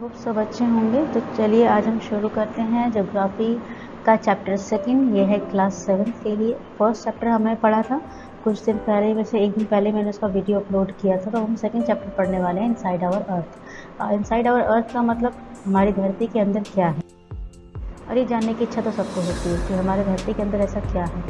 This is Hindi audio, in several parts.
आप सब अच्छे होंगे। तो चलिए आज हम शुरू करते हैं ज्योग्राफी का चैप्टर सेकंड। ये है क्लास 7 के लिए। फर्स्ट चैप्टर हमने पढ़ा था कुछ दिन पहले, वैसे एक दिन पहले मैंने उसका वीडियो अपलोड किया था। तो हम सेकंड चैप्टर पढ़ने वाले हैं, inside our earth. Inside our earth का मतलब हमारी धरती के अंदर क्या है। और ये जानने की इच्छा तो सबको होती है कि हमारे धरती के अंदर ऐसा क्या है,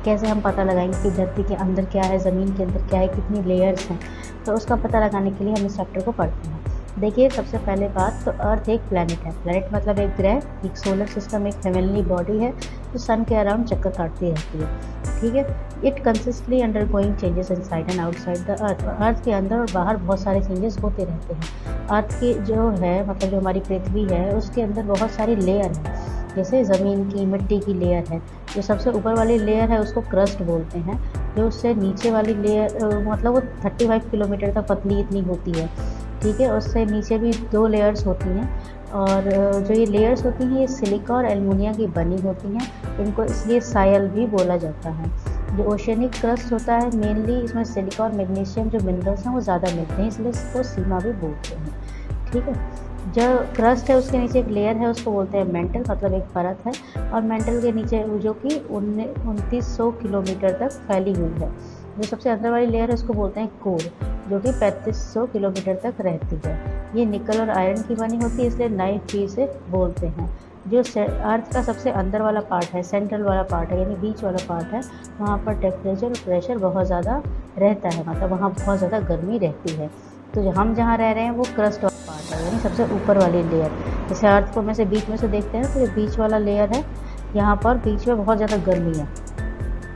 कैसे हम पता लगाएंगे कि धरती के अंदर क्या है, ज़मीन के अंदर क्या है, कितनी लेयर्स हैं। तो उसका पता लगाने के लिए हम इस चैप्टर को पढ़ते हैं। देखिए, सबसे पहले बात तो अर्थ एक प्लैनेट है। प्लैनेट मतलब एक ग्रह, एक सोलर सिस्टम, एक हेवनली बॉडी है जो सन के अराउंड चक्कर काटती रहती है। ठीक है। It कंसिस्टली undergoing changes inside and outside the earth. और अर्थ के अंदर और बाहर बहुत सारे चेंजेस होते रहते हैं। अर्थ की जो है मतलब जो हमारी पृथ्वी है उसके अंदर बहुत सारी लेयर हैं। जैसे ज़मीन की, मिट्टी की लेयर है। जो सबसे ऊपर वाली लेयर है उसको क्रस्ट बोलते हैं। जो उससे नीचे वाली लेयर मतलब वो 35 किलोमीटर तक पतली इतनी होती है। ठीक है। उससे नीचे भी 2 लेयर्स होती हैं। और जो ये लेयर्स होती हैं ये सिलिका और एल्युमिनियम की बनी होती हैं। इनको इसलिए सायल भी बोला जाता है। जो ओशियनिक क्रस्ट होता है मेनली इसमें सिलिका और मैग्नीशियम जो मिनरल्स हैं वो ज़्यादा मिलते हैं, इसलिए इसको सीमा भी बोलते हैं। ठीक है। जो क्रस्ट है उसके नीचे एक लेयर है उसको बोलते हैं मेंटल, मतलब एक परत है। और मेंटल के नीचे जो कि 2900 किलोमीटर तक फैली हुई है। जो सबसे अंदर वाली लेयर है उसको बोलते हैं कोर, जो कि 3500 किलोमीटर तक रहती है। ये निकल और आयरन की बनी होती है, इसलिए नाइफ भी इसे बोलते हैं। जो अर्थ का सबसे अंदर वाला पार्ट है, सेंट्रल वाला पार्ट है, यानी बीच वाला पार्ट है, वहाँ पर टेम्परेचर और प्रेशर बहुत ज़्यादा रहता है, मतलब वहाँ बहुत ज़्यादा गर्मी रहती है। तो जो हम जहाँ रह रहे हैं वो क्रस्ट वाला पार्ट है, यानी सबसे ऊपर वाली लेयर। जैसे अर्थ को में से बीच में से देखते हैं तो ये बीच वाला लेयर है, यहाँ पर बीच में बहुत ज़्यादा गर्मी है।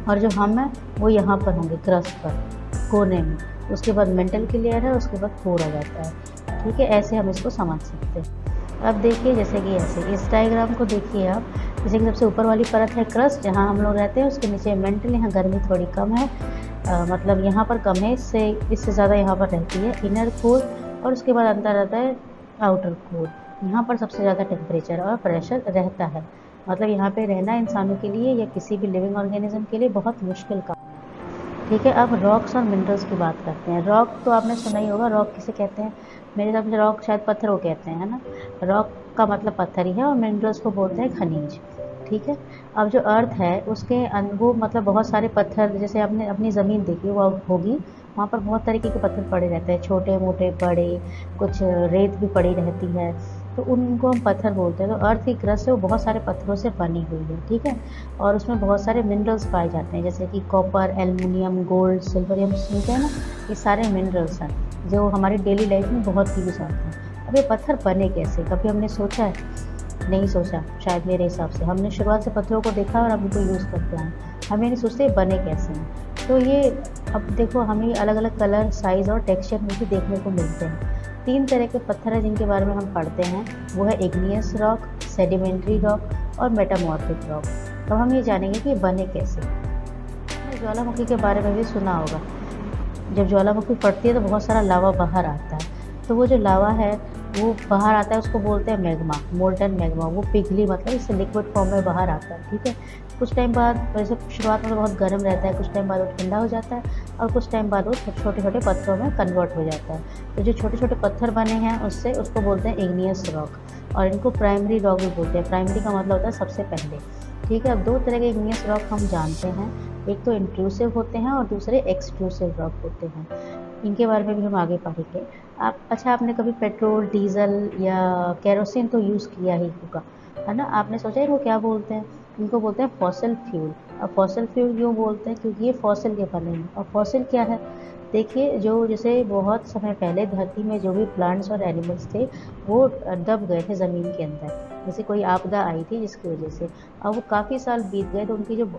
और जो हम हैं वो यहाँ पर होंगे क्रस्ट पर, कोने में। उसके बाद मेंटल की लेयर है, उसके बाद कोर आ जाता है। ठीक है। ऐसे हम इसको समझ सकते हैं। अब देखिए, जैसे कि ऐसे इस डायग्राम को देखिए आप। जैसे कि सबसे ऊपर वाली परत है क्रस्ट, जहाँ हम लोग रहते हैं, उसके नीचे मेंटल। यहाँ गर्मी थोड़ी कम है, मतलब यहाँ पर कम है, इससे ज़्यादा यहाँ पर रहती है इनर कोर। और उसके बाद अंदर आता है आउटर कोर। यहाँ पर सबसे ज़्यादा टेम्परेचर और प्रेशर रहता है। मतलब यहाँ पे रहना इंसानों के लिए या किसी भी लिविंग ऑर्गेनिज्म के लिए बहुत मुश्किल काम। ठीक है। अब रॉक्स और मिनरल्स की बात करते हैं। रॉक तो आपने सुना ही होगा, रॉक किसे कहते हैं। मेरे हिसाब से रॉक शायद पत्थर को कहते हैं, है ना। रॉक का मतलब पत्थर ही है, और मिनरल्स को बोलते हैं खनिज। ठीक है। अब जो अर्थ है उसके वो मतलब बहुत सारे पत्थर, जैसे आपने अपनी ज़मीन देखी वो होगी, वहाँ पर बहुत तरीके के पत्थर पड़े रहते हैं, छोटे मोटे बड़े, कुछ रेत भी पड़ी रहती है, तो उनको हम पत्थर बोलते हैं। तो अर्थ की क्रस्ट है वो बहुत सारे पत्थरों से बनी हुई है। ठीक है। और उसमें बहुत सारे मिनरल्स पाए जाते हैं, जैसे कि कॉपर, एल्युमिनियम, गोल्ड, सिल्वर, ये हम सुनते हैं ना, ये सारे मिनरल्स हैं जो हमारी डेली लाइफ में बहुत यूज़ आते हैं। अब ये पत्थर बने कैसे, कभी हमने सोचा है? नहीं सोचा शायद। मेरे हिसाब से हमने शुरुआत से पत्थरों को देखा और अब उनको यूज़ करते हैं, हम ये नहीं सोचते बने कैसे हैं। तो ये अब देखो, हमें अलग अलग कलर, साइज़ और टेक्सचर में भी देखने को मिलते हैं। 3 तरह के पत्थर हैं जिनके बारे में हम पढ़ते हैं, वो है इग्नियस रॉक, सेडिमेंट्री रॉक और मेटामॉर्फिक रॉक। अब हम ये जानेंगे कि ये बने कैसे। आपने ज्वालामुखी के बारे में भी सुना होगा। जब ज्वालामुखी फटती है तो बहुत सारा लावा बाहर आता है। तो वो जो लावा है वो बाहर आता है, उसको बोलते हैं मैग्मा, मोल्टन मैग्मा। वो पिघली मतलब इससे लिक्विड फॉर्म में बाहर आता है। ठीक है। कुछ टाइम बाद, वैसे शुरुआत में तो बहुत गर्म रहता है, कुछ टाइम बाद वो ठंडा हो जाता है, और कुछ टाइम बाद वो छोटे छोटे पत्थरों में कन्वर्ट हो जाता है। तो जो छोटे छोटे पत्थर बने हैं उसको बोलते हैं इग्नियस रॉक, और इनको प्राइमरी रॉक भी बोलते हैं। प्राइमरी का मतलब होता है सबसे पहले। ठीक है। अब 2 तरह के इग्नियस रॉक हम जानते हैं, एक तो इंट्रूसिव होते हैं और दूसरे एक्सट्रूसिव रॉक होते हैं। इनके बारे में भी हम आगे पढ़ेंगे। अच्छा, आपने कभी पेट्रोल, डीजल या केरोसिन तो यूज़ किया ही होगा, है ना। आपने सोचा इनको क्या बोलते हैं? इनको बोलते हैं फॉसिल फ्यूल। अब फॉसिल फ्यूल क्यों बोलते हैं? क्योंकि ये फॉसिल के बने हैं। और फॉसिल क्या है? देखिए, जो जैसे बहुत समय पहले धरती में जो भी प्लांट्स और एनिमल्स थे वो दब गए थे ज़मीन के अंदर, जैसे कोई आपदा आई थी जिसकी वजह से। अब वो काफ़ी साल बीत गए तो उनकी जो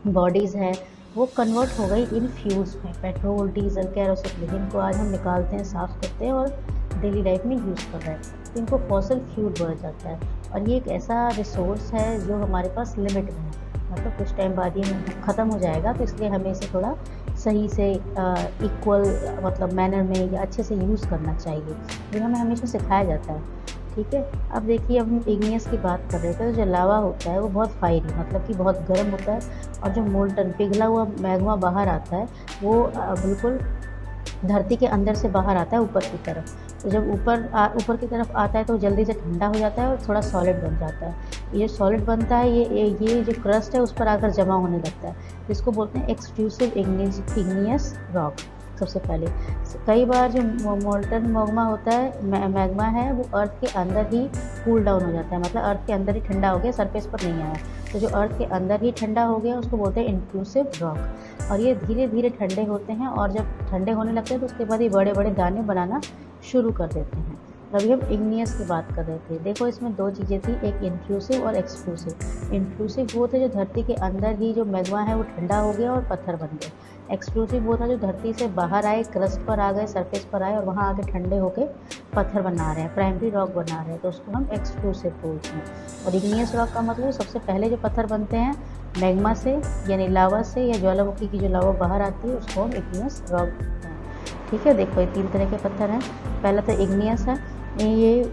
बॉडीज़ हैं वो कन्वर्ट हो गई इन फ्यूल्स में, पेट्रोल, डीजल, केरोसिन, जिनको आज हम निकालते हैं, साफ़ करते हैं और डेली लाइफ में यूज़ कर रहे हैं। तो इनको फॉसिल फ्यूल बोला जाता है। और ये एक ऐसा रिसोर्स है जो हमारे पास लिमिट में है, मतलब कुछ टाइम बाद ये ख़त्म हो जाएगा। तो इसलिए हमें इसे थोड़ा सही से इक्वल मतलब मैनर में या अच्छे से यूज़ करना चाहिए, ये हमें हमेशा सिखाया जाता है। ठीक है। अब देखिए, अब हम इग्नियस की बात कर रहे थे। तो जो लावा होता है वो बहुत फायरी, मतलब कि बहुत गर्म होता है, और जो मोल्टन पिघला हुआ मैग्मा बाहर आता है वो बिल्कुल धरती के अंदर से बाहर आता है ऊपर की तरफ। जब ऊपर की तरफ आता है तो जल्दी से ठंडा हो जाता है और थोड़ा सॉलिड बन जाता है। ये सॉलिड बनता है, ये जो क्रस्ट है उस पर आकर जमा होने लगता है, जिसको बोलते हैं एक्सट्रूसिव इग्नियस रॉक। सबसे पहले कई बार जो मोल्टन मैग्मा होता है, मैग्मा है, वो अर्थ के अंदर ही कूल डाउन हो जाता है, मतलब अर्थ के अंदर ही ठंडा हो गया, सरफेस पर नहीं आया। तो जो अर्थ के अंदर ही ठंडा हो गया उसको बोलते हैं इंट्रूसिव रॉक। और ये धीरे धीरे ठंडे होते हैं, और जब ठंडे होने लगते हैं तो उसके बाद ये बड़े बड़े दाने बनाना शुरू कर देते हैं। अभी हम इग्नियस की बात कर रहे थे। देखो इसमें दो चीज़ें थी, एक इंट्रूसिव और एक्सट्रूसिव। इंट्रूसिव वो थे जो धरती के अंदर ही जो मैग्मा है वो ठंडा हो गया और पत्थर बन गए। एक्सट्रूसिव वो था जो धरती से बाहर आए, क्रस्ट पर आ गए, सरफेस पर आए और वहाँ आके ठंडे होके पत्थर बना रहे हैं, प्राइमरी रॉक बना रहे हैं, तो उसको हम एक्सट्रूसिव बोलते हैं। और इग्नियस रॉक का मतलब सबसे पहले जो पत्थर बनते हैं मैग्मा से, यानी लावा से, या ज्वालामुखी की जो लावा बाहर आती है उसको हम इग्नियस रॉक बोलते हैं। ठीक है, देखो ये 3 तरह के पत्थर हैं। पहला तो इग्नियस है, ये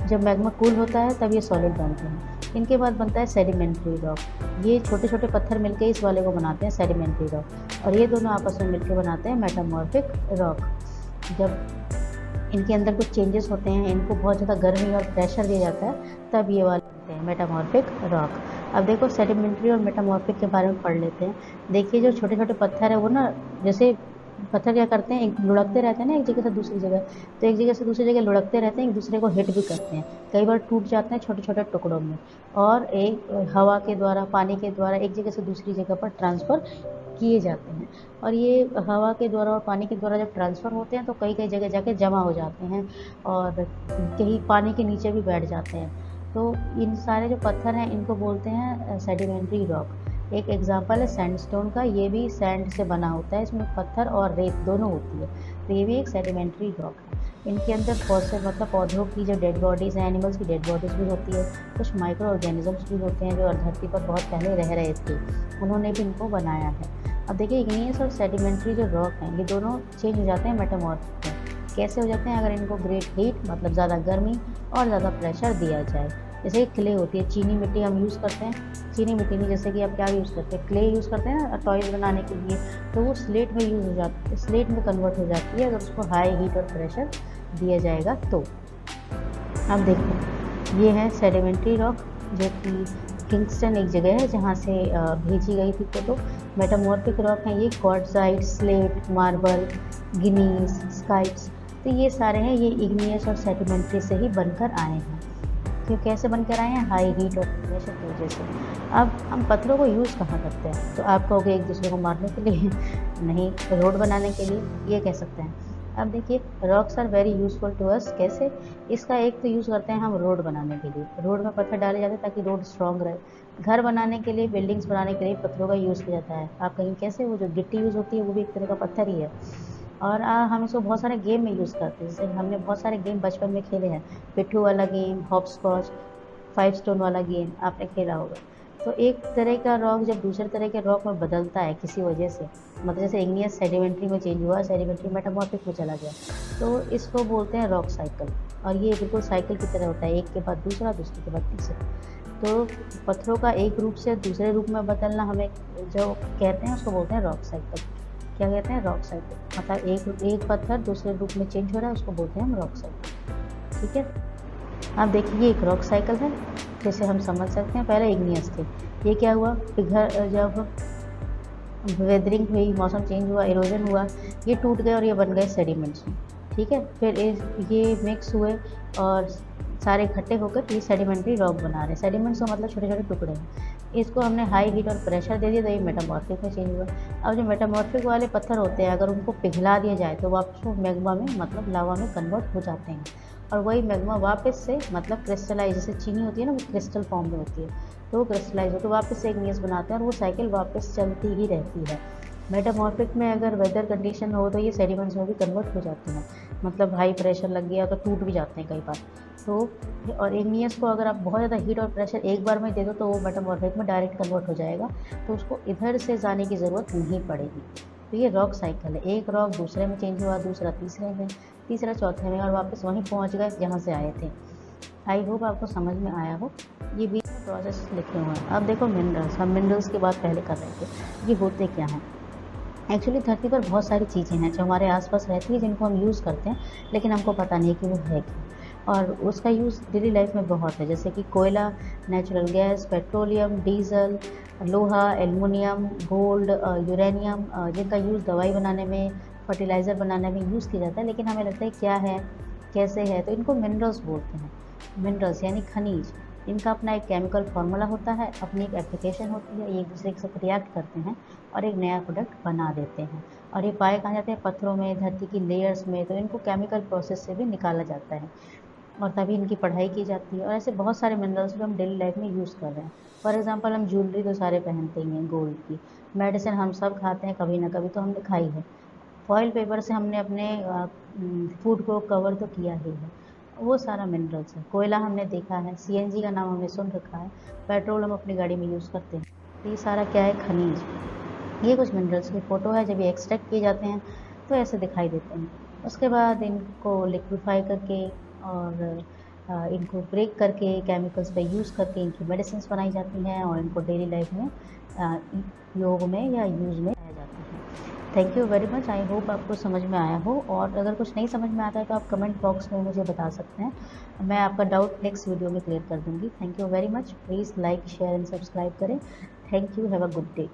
जब मैग्मा कूल होता है तब ये सॉलिड बनते हैं। इनके बाद बनता है सेडिमेंट्री रॉक। ये छोटे छोटे पत्थर मिलकर इस वाले को बनाते हैं सेडिमेंट्री रॉक, और ये दोनों आपस में मिलकर बनाते हैं मेटामॉर्फिक रॉक। जब इनके अंदर कुछ चेंजेस होते हैं, इनको बहुत ज़्यादा गर्मी और प्रेशर दिया जाता है, तब ये वाले बनते हैं मेटामॉर्फिक रॉक। अब देखो सेडिमेंट्री और मेटामॉर्फिक के बारे में पढ़ लेते हैं। देखिए जो छोटे छोटे पत्थर है वो ना, जैसे पत्थर क्या करते हैं, एक लुढ़कते रहते हैं ना एक जगह से दूसरी जगह, तो एक जगह से दूसरी जगह लुढ़कते रहते हैं, एक दूसरे को हिट भी करते हैं, कई बार टूट जाते हैं छोटे छोटे टुकड़ों में, और एक हवा के द्वारा, पानी के द्वारा एक जगह से दूसरी जगह पर ट्रांसफ़र किए जाते हैं। और ये हवा के द्वारा और पानी के द्वारा जब ट्रांसफ़र होते हैं तो कई कई जगह जाके जमा हो जाते हैं और कहीं पानी के नीचे भी बैठ जाते हैं। तो इन सारे जो पत्थर हैं इनको बोलते हैं सेडिमेंट्री रॉक। एक एग्जांपल है सैंडस्टोन का, ये भी सैंड से बना होता है, इसमें पत्थर और रेत दोनों होती है, तो ये भी एक सेडिमेंट्री रॉक है। इनके अंदर फॉसिल मतलब पौधों की जो डेड बॉडीज़ हैं, एनिमल्स की डेड बॉडीज़ भी होती है, कुछ माइक्रो ऑर्गेनिजम्स भी होते हैं जो धरती पर बहुत पहले रह रहे थे, उन्होंने भी इनको बनाया है। अब देखिए इग्नियस और सेडिमेंट्री जो रॉक हैं ये दोनों चेंज हो जाते हैं मेटामॉर्फिक में। कैसे हो जाते हैं? अगर इनको ग्रेट हीट मतलब ज़्यादा गर्मी और ज़्यादा प्रेशर दिया जाए। जैसे क्ले होती है, चीनी मिट्टी हम यूज़ करते हैं, चीनी मिट्टी नहीं, जैसे कि आप क्या यूज़ करते हैं, क्ले यूज़ करते हैं ना टॉयज़ बनाने के लिए, तो वो स्लेट में यूज़ हो जाती है, स्लेट में कन्वर्ट हो जाती है अगर उसको हाई हीट और प्रेशर दिया जाएगा तो। अब देखो ये है सेडिमेंट्री रॉक, जो कि किंगस्टन एक जगह है जहाँ से भेजी गई थी फोटो। मेटामॉर्फिक रॉक हैं ये क्वार्ट्ज़ाइट, स्लेट, मार्बल, गिनीज, स्काइट्स, तो ये सारे हैं, ये इग्नियस और सेडिमेंट्री से ही बनकर आए हैं। क्यों कैसे बनकर आए हैं? हाई हीट और प्रेशर की वजह से। अब हम पत्थरों को यूज़ कहाँ करते हैं? तो आप कहोगे एक दूसरे को मारने के लिए नहीं, रोड बनाने के लिए, ये कह सकते हैं। अब देखिए rocks are very useful to us. कैसे? इसका एक तो यूज़ करते हैं हम रोड बनाने के लिए, रोड में पत्थर डाले जाते हैं ताकि रोड स्ट्रॉन्ग रहे। घर बनाने के लिए, बिल्डिंग्स बनाने के लिए पत्थरों का यूज़ किया जाता है। आप कहीं कैसे, वो जो गिट्टी यूज़ होती है वो भी एक तरह का पत्थर ही है। और हम इसको बहुत सारे गेम में यूज़ करते हैं, जैसे हमने बहुत सारे गेम बचपन में खेले हैं, पिट्ठू वाला गेम, हॉप स्कॉच, 5 स्टोन वाला गेम आपने खेला होगा। तो एक तरह का रॉक जब दूसरे तरह के रॉक में बदलता है किसी वजह से, मतलब जैसे इग्नियस सेडिमेंट्री में चेंज हुआ, सेडिमेंट्री मेटामॉर्फिक में चला गया, तो इसको बोलते हैं रॉक साइकिल। और ये बिल्कुल साइकिल की तरह होता है, एक के बाद दूसरा, दूसरे के बाद तीसरा। तो पत्थरों का एक रूप से दूसरे रूप में बदलना हमें जो कहते हैं उसको बोलते हैं रॉक साइकिल। क्या कहते हैं? Rock cycle. मतलब एक पत्थर दूसरे रूप में चेंज हो रहा है, उसको बोलते हैं हम रॉक साइकिल। ठीक है, अब देखिए एक रॉक साइकिल है जैसे हम समझ सकते हैं। पहले इग्नियस थे, ये क्या हुआ, जब वेदरिंग हुई, मौसम चेंज हुआ, इरोजन हुआ, ये टूट गए और ये बन गए सेडिमेंट्स में। ठीक है, फिर ये मिक्स हुए और सारे इकट्ठे होकर ये सेडिमेंट्री रॉक बना रहे हैं। सेडिमेंट्स का मतलब छोटे छोटे टुकड़े हैं। इसको हमने हाई हीट और प्रेशर दे दिया तो ये मेटामॉर्फिक में चेंज हुआ। अब जो मेटामॉर्फिक वाले पत्थर होते हैं अगर उनको पिघला दिया जाए तो वापस वो मैग्मा में मतलब लावा में कन्वर्ट हो जाते हैं, और वही मैग्मा वापस से मतलब क्रिस्टलाइज, जैसे चीनी होती है ना वो क्रिस्टल फॉर्म में होती है, तो वो क्रिस्टलाइज होती है, वापस से इग्नियस बनाते हैं और वो साइकिल वापस चलती ही रहती है। मेटामॉर्फिक में अगर वेदर कंडीशन हो तो ये सेडिमेंट्स में भी कन्वर्ट हो जाते हैं, मतलब हाई प्रेशर लग गया तो टूट भी जाते हैं कई बार। तो और इग्नियस को अगर आप बहुत ज़्यादा हीट और प्रेशर एक बार में दे दो तो वो मेटामॉर्फिक में डायरेक्ट कन्वर्ट हो जाएगा, तो उसको इधर से जाने की ज़रूरत नहीं पड़ेगी। तो ये रॉक साइकिल है, एक रॉक दूसरे में चेंज हुआ, दूसरा तीसरे में, तीसरा चौथे में, और वापस वहीं पहुंच गए जहां से आए थे। आई होप आपको समझ में आया हो। ये बीच में प्रोसेस लिखे हुए हैं। अब देखो मिनरल्स, हम मिनरल्स की बात पहले कर रहे थे, ये होते क्या हैं। एक्चुअली धरती पर बहुत सारी चीज़ें हैं जो हमारे आसपास रहती है, जिनको हम यूज़ करते हैं, लेकिन हमको पता नहीं कि वो है क्या। और उसका यूज़ डेली लाइफ में बहुत है, जैसे कि कोयला, नेचुरल गैस, पेट्रोलियम, डीजल, लोहा, एल्युमिनियम, गोल्ड, यूरेनियम, जिनका यूज़ दवाई बनाने में, फर्टिलाइज़र बनाने में यूज़ किया जाता है, लेकिन हमें लगता है क्या है, कैसे है, तो इनको मिनरल्स बोलते हैं। मिनरल्स यानी खनिज। इनका अपना एक केमिकल फार्मूला होता है, अपनी एक एप्लीकेशन होती है, ये एक दूसरे के साथ रिएक्ट करते हैं और एक नया प्रोडक्ट बना देते हैं। और ये पाए कहाँ जाते हैं? पत्थरों में, धरती की लेयर्स में। तो इनको केमिकल प्रोसेस से भी निकाला जाता है और तभी इनकी पढ़ाई की जाती है। और ऐसे बहुत सारे मिनरल्स जो हम डेली लाइफ में यूज़ कर रहे हैं। फॉर एग्जांपल, हम ज्वेलरी तो सारे पहनते ही हैं गोल्ड की। मेडिसिन हम सब खाते हैं, कभी ना कभी तो हमने खाई है। फॉइल पेपर से हमने अपने फूड को कवर तो किया ही है। वो सारा मिनरल्स है। कोयला हमने देखा है, सीएनजी का नाम हमने सुन रखा है, पेट्रोल हम अपनी गाड़ी में यूज़ करते हैं। तो ये सारा क्या है? खनिज। ये कुछ मिनरल्स की फ़ोटो है, जब ये एक्सट्रैक्ट किए जाते हैं तो ऐसे दिखाई देते हैं। उसके बाद इनको लिक्विफाई करके और इनको ब्रेक करके, केमिकल्स का यूज़ करके इनकी मेडिसिन्स बनाई जाती हैं और इनको डेली लाइफ में योग में या यूज़ में लाया जाता है। Thank you very much. I hope आपको समझ में आया हो, और अगर कुछ नहीं समझ में आता है तो आप कमेंट बॉक्स में मुझे बता सकते हैं। मैं आपका डाउट नेक्स्ट वीडियो में क्लियर कर दूँगी। Thank you very much. Please like, share and subscribe करें। Thank you. Have a good day.